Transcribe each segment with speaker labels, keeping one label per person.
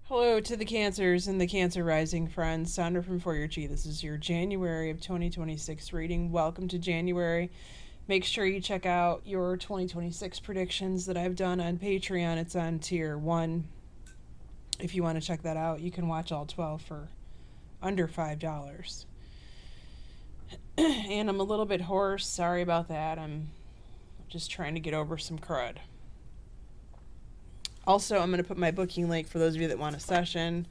Speaker 1: Hello to the Cancers and the Cancer Rising friends. Sondra from For Your Chi. This is your January of 2026 reading. Welcome to January. Make sure you check out your 2026 predictions that I've done on Patreon. It's on tier 1. If you want to check that out, you can watch all 12 for under $5. And I'm a little bit hoarse. Sorry about that. I'm just trying to get over some crud. Also, I'm going to put my booking link for those of you that want a session.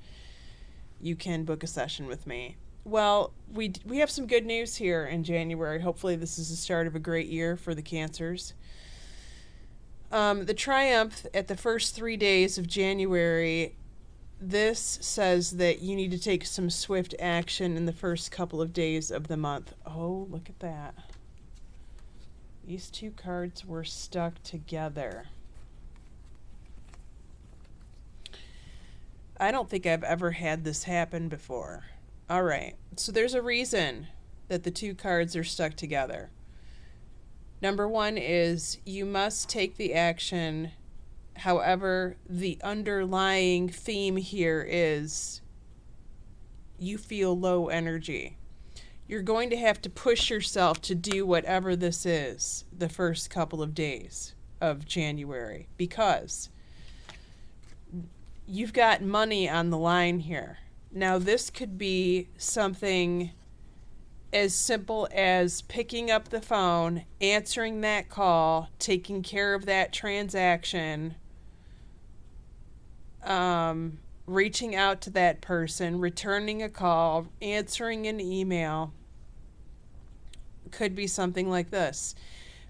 Speaker 1: You can book a session with me. Well, we have some good news here in January. Hopefully this is the start of a great year for the Cancers. The triumph at the first 3 days of January, this says that you need to take some swift action in the first couple of days of the month. Oh, look at that. These two cards were stuck together. I don't think I've ever had this happen before. All right, so there's a reason that the two cards are stuck together. Number one is you must take the action. However, the underlying theme here is you feel low energy. You're going to have to push yourself to do whatever this is the first couple of days of January because you've got money on the line here. Now, this could be something as simple as picking up the phone, answering that call, taking care of that transaction, reaching out to that person, returning a call, answering an email. Could be something like this.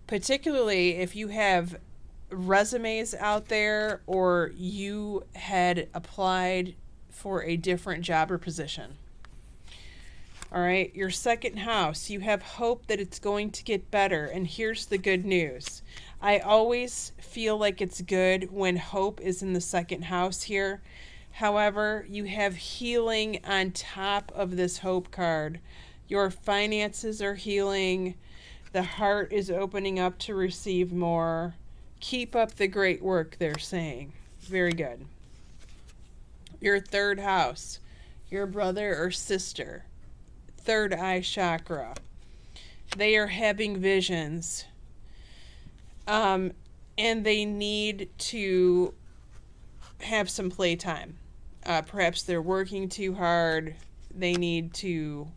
Speaker 1: Particularly if you have resumes out there or you had applied for a different job or position. All right, your second house, you have hope that it's going to get better. And here's the good news. I always feel like it's good when hope is in the second house here. However, you have healing on top of this hope card. Your finances are healing. The heart is opening up to receive more. Keep up the great work, they're saying. Very good. Your third house, your brother or sister, third eye chakra. They are having visions. And they need to have some playtime. Perhaps they're working too hard. They need to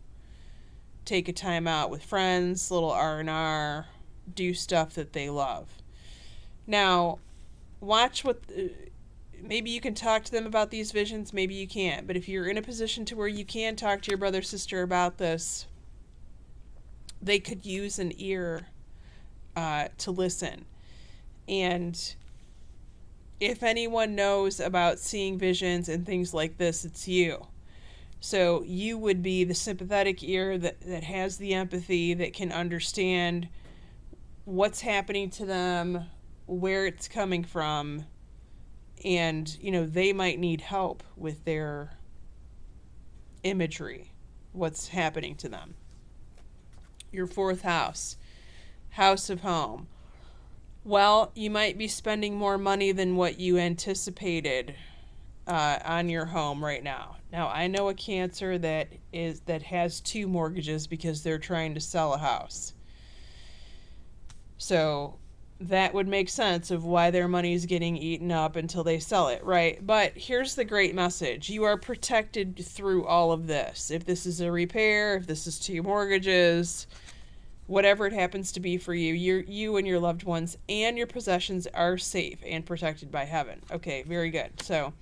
Speaker 1: take a time out with friends, little R&R, do stuff that they love. Now, watch what, maybe you can talk to them about these visions, maybe you can't. But if you're in a position to where you can talk to your brother or sister about this, they could use an ear to listen. And if anyone knows about seeing visions and things like this, it's you. So you would be the sympathetic ear that has the empathy, that can understand what's happening to them, where it's coming from, and they might need help with their imagery, what's happening to them. Your fourth house, house of home. Well, you might be spending more money than what you anticipated on your home right now. Now, I know a Cancer that has 2 mortgages because they're trying to sell a house. So that would make sense of why their money is getting eaten up until they sell it, right? But here's the great message. You are protected through all of this. If this is a repair, if this is 2 mortgages, whatever it happens to be for you, you and your loved ones and your possessions are safe and protected by heaven. Okay, very good. So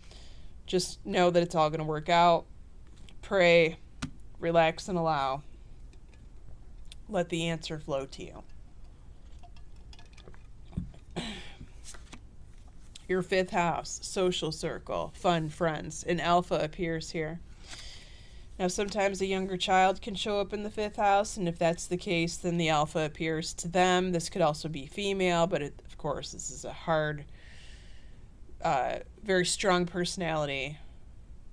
Speaker 1: just know that it's all going to work out. Pray, relax, and allow. Let the answer flow to you. Your fifth house, social circle, fun, friends. An alpha appears here. Now, sometimes a younger child can show up in the fifth house, and if that's the case, then the alpha appears to them. This could also be female, but of course, this is a hard, very strong personality.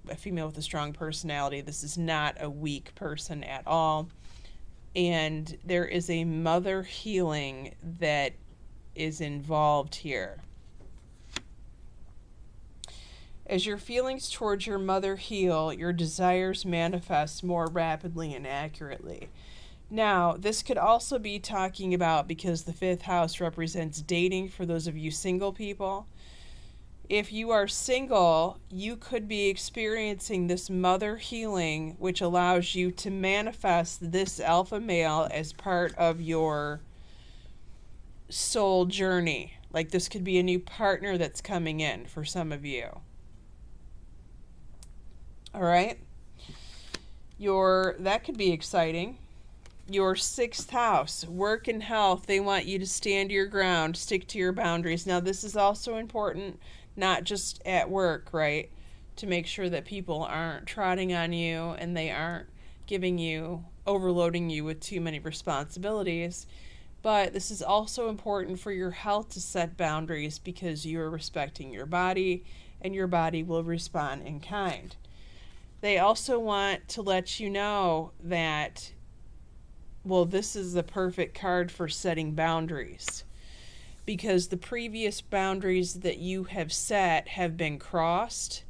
Speaker 1: A female with a strong personality. This is not a weak person at all. And there is a mother healing that is involved here. As your feelings towards your mother heal, your desires manifest more rapidly and accurately. Now, this could also be talking about, because the fifth house represents dating for those of you single people. If you are single, you could be experiencing this mother healing, which allows you to manifest this alpha male as part of your soul journey. Like, this could be a new partner that's coming in for some of you. All right? That could be exciting. Your sixth house, work and health, they want you to stand your ground, stick to your boundaries. Now, this is also important, not just at work, right? To make sure that people aren't trotting on you and they aren't overloading you with too many responsibilities. But this is also important for your health, to set boundaries, because you are respecting your body and your body will respond in kind. They also want to let you know that, well, this is the perfect card for setting boundaries, because the previous boundaries that you have set have been crossed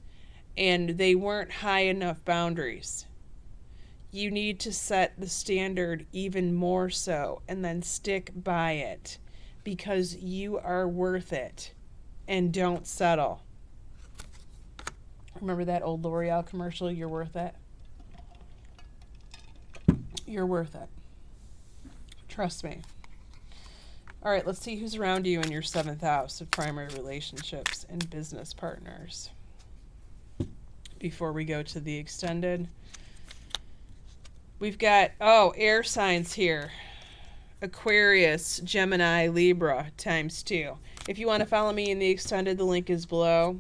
Speaker 1: and they weren't high enough boundaries. You need to set the standard even more so and then stick by it, because you are worth it, and don't settle. Remember that old L'Oreal commercial, you're worth it? You're worth it. Trust me. All right, let's see who's around you in your seventh house of primary relationships and business partners before we go to the extended. We've got, air signs here. Aquarius, Gemini, Libra, ×2. If you want to follow me in the extended, the link is below.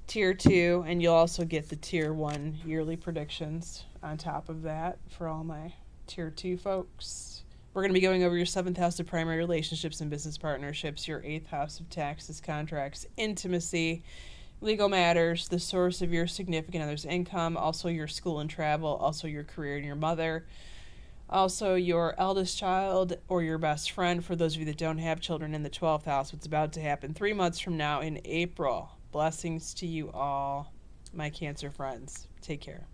Speaker 1: Tier 2, and you'll also get the Tier 1 yearly predictions on top of that for all my Tier 2 folks. We're going to be going over your 7th house of primary relationships and business partnerships, your 8th house of taxes, contracts, intimacy, legal matters, the source of your significant other's income, also your school and travel, also your career and your mother, also your eldest child or your best friend, for those of you that don't have children, in the 12th house, what's about to happen 3 months from now in April. Blessings to you all, my Cancer friends. Take care.